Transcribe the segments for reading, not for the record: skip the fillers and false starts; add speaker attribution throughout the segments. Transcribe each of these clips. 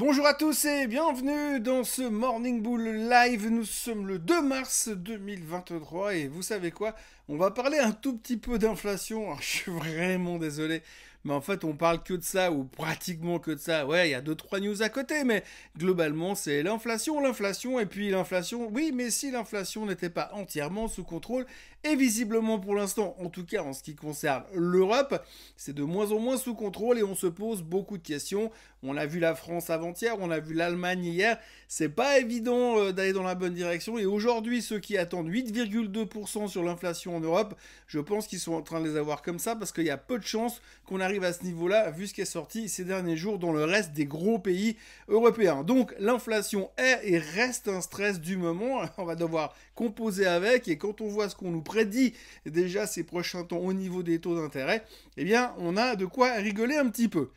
Speaker 1: Bonjour à tous et bienvenue dans ce Morning Bull Live. Nous sommes le 2 mars 2023 et vous savez quoi? On va parler un tout petit peu d'inflation. Alors, je suis vraiment désolé, mais en fait on parle que de ça ou pratiquement que de ça. Ouais, il y a 2-3 news à côté, mais globalement c'est l'inflation et puis l'inflation. Oui, mais si l'inflation n'était pas entièrement sous contrôle, et visiblement pour l'instant, en tout cas en ce qui concerne l'Europe, c'est de moins en moins sous contrôle et on se pose beaucoup de questions. On a vu la France avant-hier, on a vu l'Allemagne hier. C'est pas évident d'aller dans la bonne direction. Et aujourd'hui, ceux qui attendent 8,2% sur l'inflation en Europe, je pense qu'ils sont en train de les avoir comme ça parce qu'il y a peu de chances qu'on arrive à ce niveau-là, vu ce qui est sorti ces derniers jours dans le reste des gros pays européens. Donc l'inflation est et reste un stress du moment. On va devoir composer avec. Et quand on voit ce qu'on nous prédit déjà ces prochains temps au niveau des taux d'intérêt, eh bien, on a de quoi rigoler un petit peu.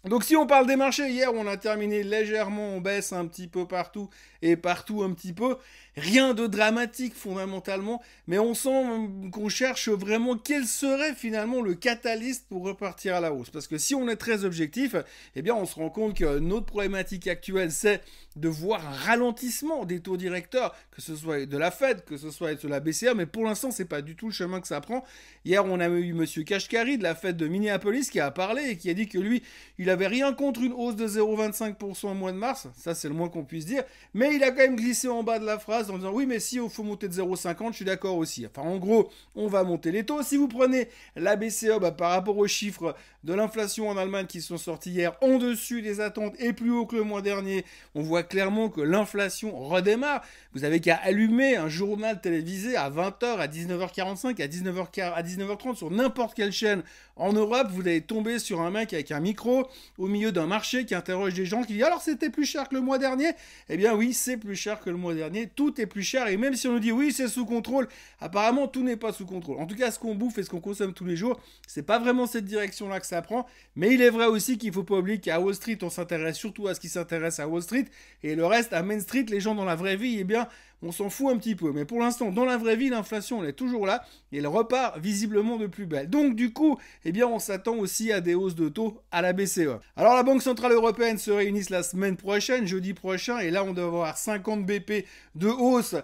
Speaker 1: Donc si on parle des marchés, hier on a terminé légèrement en baisse un petit peu partout et partout un petit peu. Rien de dramatique fondamentalement, mais on sent qu'on cherche vraiment quel serait finalement le catalyste pour repartir à la hausse. Parce que si on est très objectif, eh bien on se rend compte que notre problématique actuelle c'est de voir un ralentissement des taux directeurs, que ce soit de la Fed, que ce soit de la BCE, mais pour l'instant c'est pas du tout le chemin que ça prend. Hier on a eu Monsieur Kashkari de la Fed de Minneapolis qui a parlé et qui a dit que lui, il avait rien contre une hausse de 0,25% au mois de mars, ça c'est le moins qu'on puisse dire, mais il a quand même glissé en bas de la phrase en disant oui mais si il faut monter de 0,50, je suis d'accord aussi. Enfin en gros, on va monter les taux. Si vous prenez la BCE par rapport aux chiffres de l'inflation en Allemagne qui sont sortis hier en dessus des attentes et plus haut que le mois dernier, on voit clairement que l'inflation redémarre. Vous avez qu'à allumer un journal télévisé à 20h, à 19h45, à 19h30 sur n'importe quelle chaîne en Europe, vous allez tomber sur un mec avec un micro au milieu d'un marché qui interroge des gens qui disent alors c'était plus cher que le mois dernier. Eh bien oui, c'est plus cher que le mois dernier, tout est plus cher et même si on nous dit oui c'est sous contrôle, apparemment tout n'est pas sous contrôle. En tout cas ce qu'on bouffe et ce qu'on consomme tous les jours, c'est pas vraiment cette direction là que ça prend, mais il est vrai aussi qu'il faut pas oublier qu'à Wall Street on s'intéresse surtout à ce qui s'intéresse à Wall Street et le reste à Main Street, les gens dans la vraie vie, eh bien on s'en fout un petit peu. Mais pour l'instant, dans la vraie vie, l'inflation, elle est toujours là et elle repart visiblement de plus belle. Donc, du coup, eh bien, on s'attend aussi à des hausses de taux à la BCE. Alors, la Banque Centrale Européenne se réunit la semaine prochaine, jeudi prochain, et là, on devrait avoir 50 BP de hausse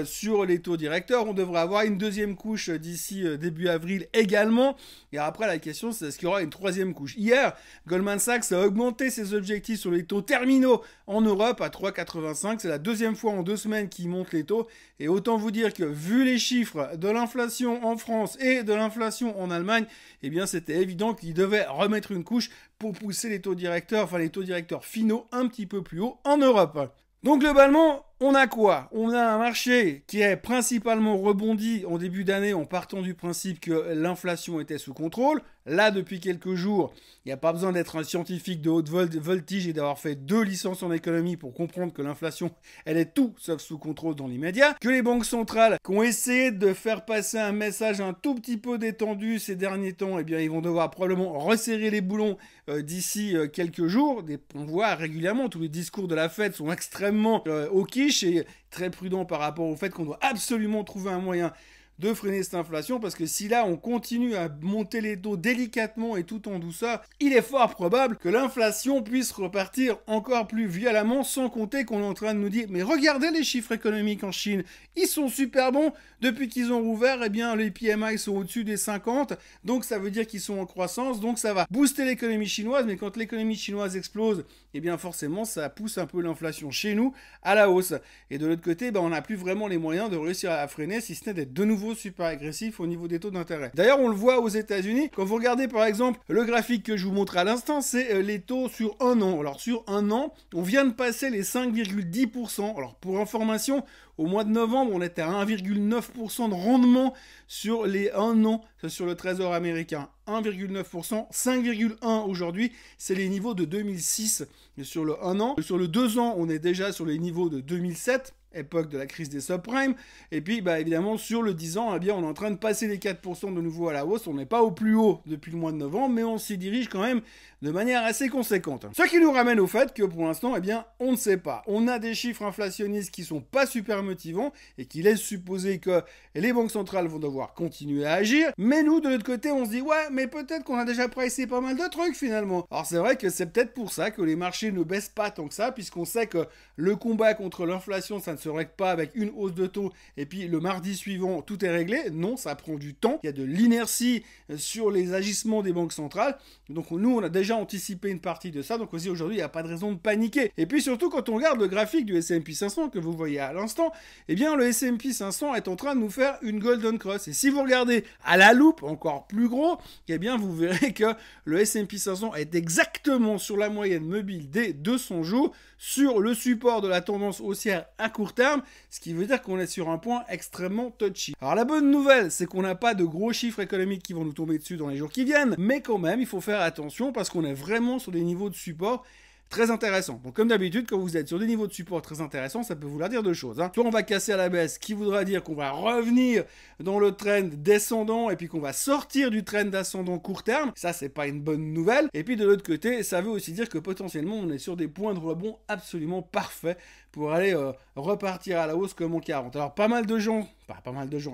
Speaker 1: sur les taux directeurs. On devrait avoir une deuxième couche d'ici début avril également. Et après, la question, c'est est-ce qu'il y aura une troisième couche? Hier, Goldman Sachs a augmenté ses objectifs sur les taux terminaux en Europe à 3,85. C'est la deuxième fois en 2 semaines qu'ils montent les taux et autant vous dire que vu les chiffres de l'inflation en France et de l'inflation en Allemagne, eh bien c'était évident qu'ils devaient remettre une couche pour pousser les taux directeurs, enfin les taux directeurs finaux un petit peu plus haut en Europe. Donc globalement, on a quoi? On a un marché qui est principalement rebondi en début d'année en partant du principe que l'inflation était sous contrôle. Là, depuis quelques jours, il n'y a pas besoin d'être un scientifique de haute voltige et d'avoir fait 2 licences en économie pour comprendre que l'inflation, elle est tout sauf sous contrôle dans l'immédiat. Que les banques centrales qui ont essayé de faire passer un message un tout petit peu détendu ces derniers temps, eh bien, ils vont devoir probablement resserrer les boulons d'ici quelques jours. On voit régulièrement, tous les discours de la Fed sont extrêmement au quiche et très prudents par rapport au fait qu'on doit absolument trouver un moyen de freiner cette inflation parce que si là on continue à monter les taux délicatement et tout en douceur, il est fort probable que l'inflation puisse repartir encore plus violemment sans compter qu'on est en train de nous dire mais regardez les chiffres économiques en Chine, ils sont super bons depuis qu'ils ont rouvert, eh bien les PMI sont au-dessus des 50 donc ça veut dire qu'ils sont en croissance donc ça va booster l'économie chinoise mais quand l'économie chinoise explose, eh bien forcément ça pousse un peu l'inflation chez nous à la hausse et de l'autre côté on n'a plus vraiment les moyens de réussir à la freiner si ce n'est d'être de nouveau super agressif au niveau des taux d'intérêt. D'ailleurs, on le voit aux États-Unis. Quand vous regardez par exemple le graphique que je vous montre à l'instant, c'est les taux sur un an. Alors sur un an, on vient de passer les 5,10%. Alors pour information, au mois de novembre, on était à 1,9% de rendement sur les 1 an sur le trésor américain. 1,9%, 5,1% aujourd'hui, c'est les niveaux de 2006 sur le 1 an. Sur le 2 ans, on est déjà sur les niveaux de 2007. époque de la crise des subprimes. Et puis, évidemment, sur le 10 ans, eh bien, on est en train de passer les 4% de nouveau à la hausse. On n'est pas au plus haut depuis le mois de novembre, mais on s'y dirige quand même de manière assez conséquente. Ce qui nous ramène au fait que pour l'instant, eh bien, on ne sait pas. On a des chiffres inflationnistes qui sont pas super motivants et qui laissent supposer que les banques centrales vont devoir continuer à agir. Mais nous, de l'autre côté, on se dit, ouais, mais peut-être qu'on a déjà pricé pas mal de trucs finalement. Alors c'est vrai que c'est peut-être pour ça que les marchés ne baissent pas tant que ça, puisqu'on sait que le combat contre l'inflation, ça ne se règle pas avec une hausse de taux et puis le mardi suivant, tout est réglé. Non, ça prend du temps. Il y a de l'inertie sur les agissements des banques centrales. Donc nous, on a déjà anticipé une partie de ça. Donc aussi aujourd'hui, il n'y a pas de raison de paniquer. Et puis surtout, quand on regarde le graphique du S&P 500 que vous voyez à l'instant, eh bien le S&P 500 est en train de nous faire une golden cross. Et si vous regardez à la loupe, encore plus gros, eh bien vous verrez que le S&P 500 est exactement sur la moyenne mobile des 200 jours, sur le support de la tendance haussière à court terme, ce qui veut dire qu'on est sur un point extrêmement touchy. Alors la bonne nouvelle, c'est qu'on n'a pas de gros chiffres économiques qui vont nous tomber dessus dans les jours qui viennent, mais quand même, il faut faire attention parce qu'on est vraiment sur des niveaux de support très intéressant. Donc comme d'habitude, quand vous êtes sur des niveaux de support très intéressants, ça peut vouloir dire deux choses. Soit on va casser à la baisse, ce qui voudra dire qu'on va revenir dans le trend descendant et puis qu'on va sortir du trend ascendant court terme. Ça, c'est pas une bonne nouvelle. Et puis de l'autre côté, ça veut aussi dire que potentiellement, on est sur des points de rebond absolument parfaits pour aller repartir à la hausse comme en 40. Alors pas mal de gens,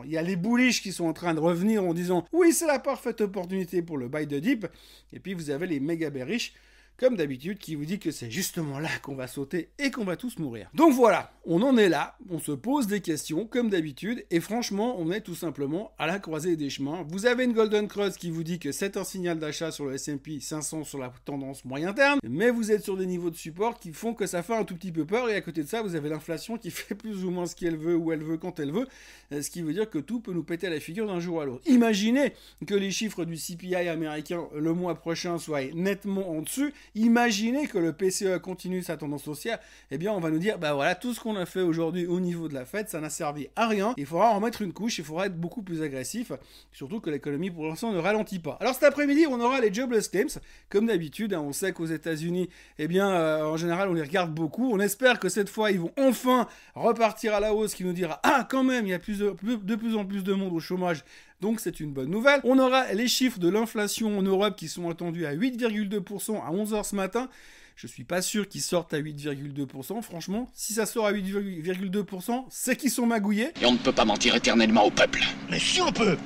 Speaker 1: il y a les bullish qui sont en train de revenir en disant « Oui, c'est la parfaite opportunité pour le buy de dip ». Et puis vous avez les méga bearish comme d'habitude, qui vous dit que c'est justement là qu'on va sauter et qu'on va tous mourir. Donc voilà, on en est là, on se pose des questions, comme d'habitude, et franchement, on est tout simplement à la croisée des chemins. Vous avez une Golden Cross qui vous dit que c'est un signal d'achat sur le S&P 500 sur la tendance moyen terme, mais vous êtes sur des niveaux de support qui font que ça fait un tout petit peu peur, et à côté de ça, vous avez l'inflation qui fait plus ou moins ce qu'elle veut, où elle veut, quand elle veut, ce qui veut dire que tout peut nous péter à la figure d'un jour à l'autre. Imaginez que les chiffres du CPI américain le mois prochain soient nettement en dessus. Imaginez que le PCE continue sa tendance haussière, eh bien on va nous dire, bah voilà, tout ce qu'on a fait aujourd'hui au niveau de la Fed, ça n'a servi à rien, il faudra en mettre une couche, il faudra être beaucoup plus agressif, surtout que l'économie pour l'instant ne ralentit pas. Alors cet après-midi, on aura les jobless claims, comme d'habitude, on sait qu'aux États-Unis, eh bien en général on les regarde beaucoup, on espère que cette fois ils vont enfin repartir à la hausse, qui nous dira, ah quand même, il y a de plus en plus de monde au chômage, donc c'est une bonne nouvelle. On aura les chiffres de l'inflation en Europe qui sont attendus à 8,2% à 11h ce matin. Je suis pas sûr qu'ils sortent à 8,2%. Franchement, si ça sort à 8,2%, c'est qu'ils sont magouillés.
Speaker 2: Et on ne peut pas mentir éternellement au peuple.
Speaker 3: Mais si on peut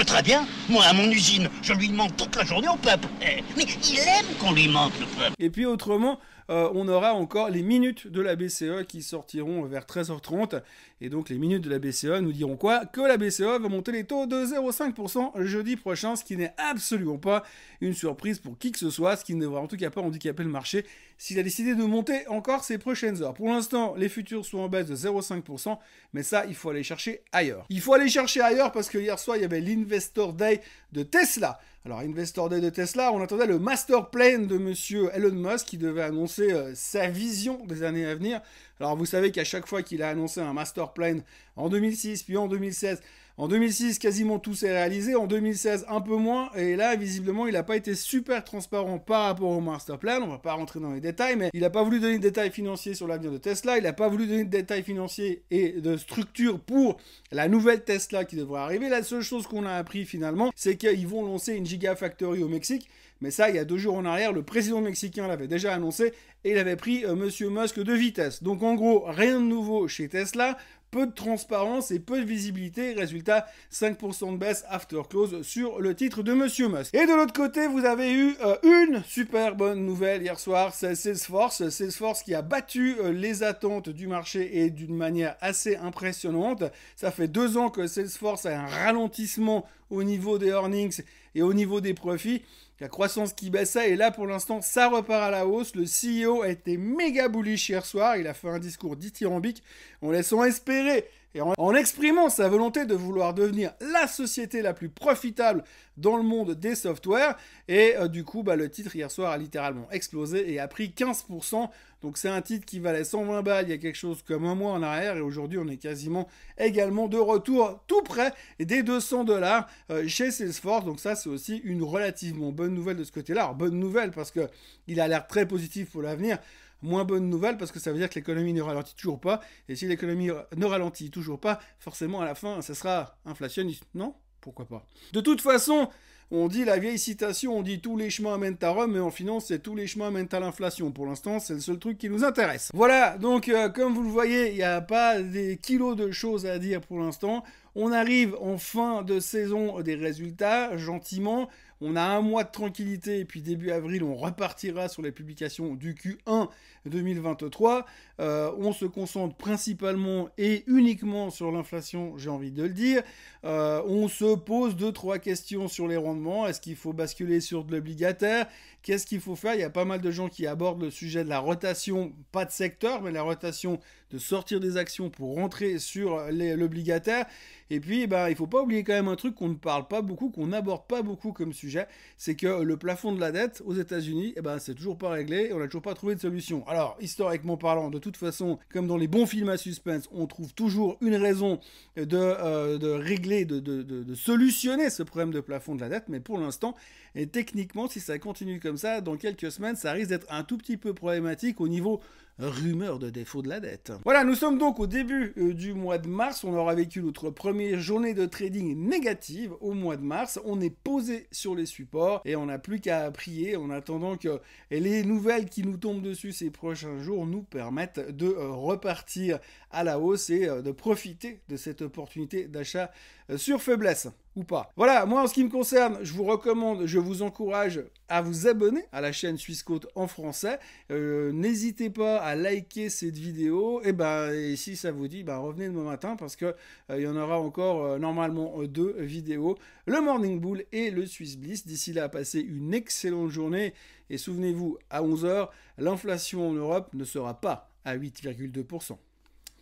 Speaker 3: très bien. Moi, à mon usine, je lui mente toute la journée au peuple. Mais il aime qu'on lui mente, le peuple.
Speaker 1: Et puis autrement, on aura encore les minutes de la BCE qui sortiront vers 13h30. Et donc les minutes de la BCE nous diront quoi? Que la BCE va monter les taux de 0,5% jeudi prochain, ce qui n'est absolument pas une surprise pour qui que ce soit, ce qui ne devrait en tout cas pas handicaper le marché s'il a décidé de monter encore ces prochaines heures. Pour l'instant, les futurs sont en baisse de 0,5%, mais ça, il faut aller chercher ailleurs. Il faut aller chercher ailleurs parce que hier soir, il y avait l'Investor Day de Tesla. Alors, Investor Day de Tesla, on attendait le master plan de monsieur Elon Musk qui devait annoncer sa vision des années à venir. Alors, vous savez qu'à chaque fois qu'il a annoncé un master plan en 2006, puis en 2016, en 2006, quasiment tout s'est réalisé. En 2016, un peu moins. Et là, visiblement, il n'a pas été super transparent par rapport au master plan. On ne va pas rentrer dans les détails, mais il n'a pas voulu donner de détails financiers sur l'avenir de Tesla. Il n'a pas voulu donner de détails financiers et de structure pour la nouvelle Tesla qui devrait arriver. La seule chose qu'on a appris finalement, c'est qu'ils vont lancer une Gigafactory au Mexique. Mais ça, il y a 2 jours en arrière, le président mexicain l'avait déjà annoncé et il avait pris monsieur Musk de vitesse. Donc en gros, rien de nouveau chez Tesla, peu de transparence et peu de visibilité. Résultat, 5% de baisse after close sur le titre de monsieur Musk. Et de l'autre côté, vous avez eu une super bonne nouvelle hier soir, c'est Salesforce. Salesforce qui a battu les attentes du marché et d'une manière assez impressionnante. Ça fait 2 ans que Salesforce a un ralentissement au niveau des earnings et au niveau des profits. La croissance qui baissait et là pour l'instant ça repart à la hausse. Le CEO a été méga bullish hier soir, il a fait un discours dithyrambique en laissant espérer et en exprimant sa volonté de vouloir devenir la société la plus profitable dans le monde des softwares. Et du coup, le titre hier soir a littéralement explosé et a pris 15%. Donc c'est un titre qui valait 120 balles il y a quelque chose comme un mois en arrière. Et aujourd'hui, on est quasiment également de retour tout près des $200 chez Salesforce. Donc ça, c'est aussi une relativement bonne nouvelle de ce côté-là. Alors bonne nouvelle parce qu'il a l'air très positif pour l'avenir. moins bonne nouvelle parce que ça veut dire que l'économie ne ralentit toujours pas. Et si l'économie ne ralentit toujours pas, forcément à la fin, ça sera inflationniste. Non ? Pourquoi pas ? De toute façon, on dit la vieille citation, on dit tous les chemins amènent à Rome, mais en finance, c'est tous les chemins amènent à l'inflation. Pour l'instant, c'est le seul truc qui nous intéresse. Voilà, donc comme vous le voyez, il n'y a pas des kilos de choses à dire pour l'instant. On arrive en fin de saison des résultats, gentiment. On a un mois de tranquillité et puis début avril, on repartira sur les publications du Q1 2023. On se concentre principalement et uniquement sur l'inflation, j'ai envie de le dire. On se pose 2-3 questions sur les rendements. Est-ce qu'il faut basculer sur de l'obligataire ? Qu'est-ce qu'il faut faire ? Il y a pas mal de gens qui abordent le sujet de la rotation, pas de secteur, mais la rotation de sortir des actions pour rentrer sur l'obligataire. Et puis, il ne faut pas oublier quand même un truc qu'on ne parle pas beaucoup, qu'on n'aborde pas beaucoup comme sujet, c'est que le plafond de la dette aux États-Unis, c'est toujours pas réglé et on n'a toujours pas trouvé de solution. Alors, historiquement parlant, de toute façon, comme dans les bons films à suspense, on trouve toujours une raison de régler, de solutionner ce problème de plafond de la dette, mais pour l'instant, et techniquement, si ça continue comme ça, dans quelques semaines, ça risque d'être un tout petit peu problématique au niveau rumeur de défaut de la dette. Voilà, nous sommes donc au début du mois de mars. On aura vécu notre première journée de trading négative au mois de mars. On est posé sur les supports et on n'a plus qu'à prier en attendant que les nouvelles qui nous tombent dessus ces prochains jours nous permettent de repartir à la hausse et de profiter de cette opportunité d'achat sur faiblesse ou pas. Voilà, moi en ce qui me concerne, je vous recommande, je vous encourage à vous abonner à la chaîne Swissquote en français. N'hésitez pas à liker cette vidéo et si ça vous dit, revenez demain matin parce que il y en aura encore normalement 2 vidéos, le Morning Bull et le Swiss Bliss. D'ici là, passez une excellente journée et souvenez-vous, à 11h, l'inflation en Europe ne sera pas à 8,2%.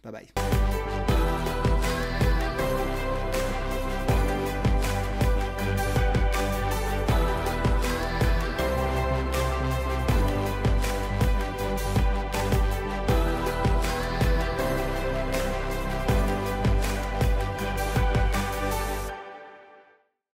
Speaker 1: Bye bye.